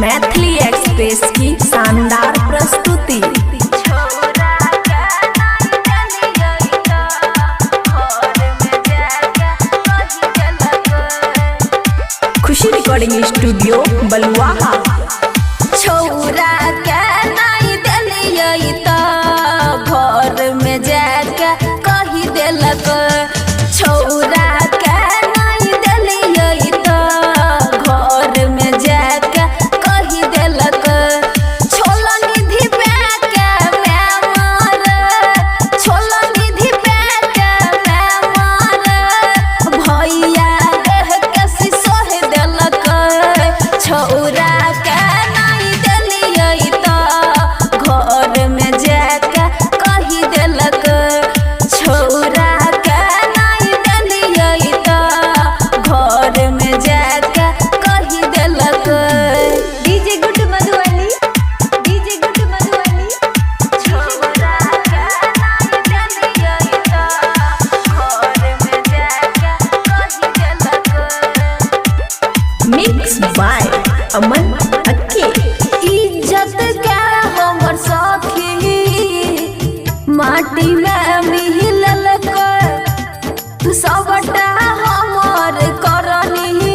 Maithili express की शानदार प्रस्तुति। खुशी रिकॉर्डिंग स्टूडियो बलुआहा। छौरा के नहीं देलियै त घर में जाके कही देलक। छौरा के नहीं देलियै त घर में जाके कही देलक। छोला निधि पे के मैं मार, छोला निधि पे के मैं मार, भैया रह के सिसोह देलक। छौरा के नहीं देलियै त घर में जाके कही देलक। छौरा के नहीं देलियै त घर में जाके कही देलक। DJ good Madhubani, DJ good Madhubani. छौरा के नहीं देलियै त घर में जाके कही देलक। मिक्स बाय अमन अक्के। इज्जत के हमर सखी माटी में मिललक। सबटा हमर करनी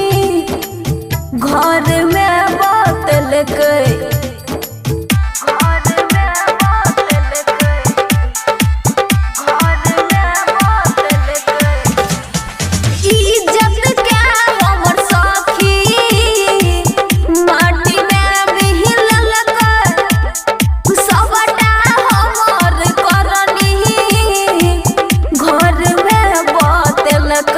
घर में बतलकै। इज्जत के हमर सखी माटी में मिललक। सबटा हमर करनी घर में बतलक।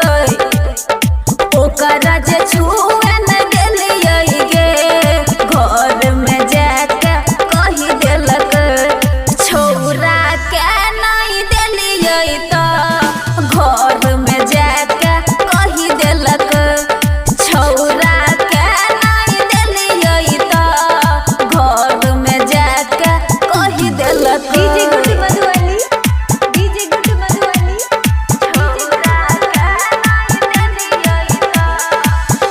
ओकरा जे छुए न देलियै गे घर में जाके कही देलक। छौरा के नहीं देलियै त घर में जाके कही देलक। छौरा के नहीं देलियै त घर में जाके कही देलक। DJ good Madhubani, DJ good Madhubani. छौरा के नहीं देलियै त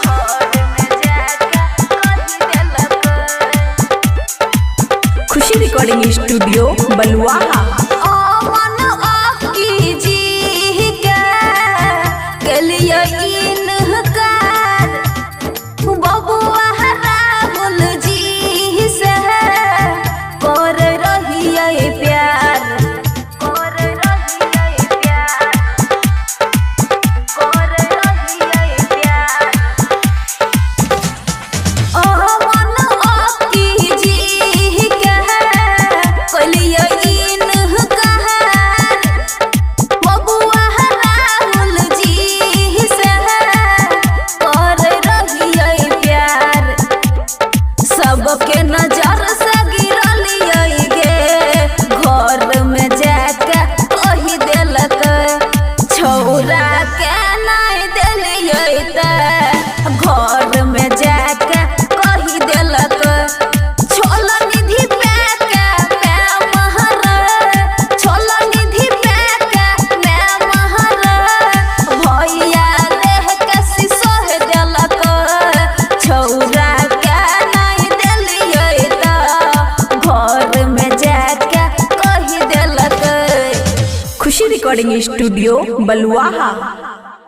घर में जाके कही देलक। खुशी रिकॉर्डिंग स्टूडियो बलुआहा। अमन अक्की जी के केलियै इनकार। बबुआ राहुल जी से कर रहियै प्यार। कर रहियै प्यार, कर रहियै प्यार। अमन अक्की जी के केलियै इनकार। बबुआ राहुल जी से कर रहियै प्यार। सबके नजर से गिरलियै गे घर में जाके कही देलक। छौरा के नहीं देलियै त घर में जाके कही देलक। छोला निधि पे के मैं महर, छोला निधि पे के मैं महर, भैया रह के सिसोह देलक। छौरा के नहीं देलियै त घर में जाके कही देलक। खुशी रिकॉर्डिंग स्टूडियो बलुआहा।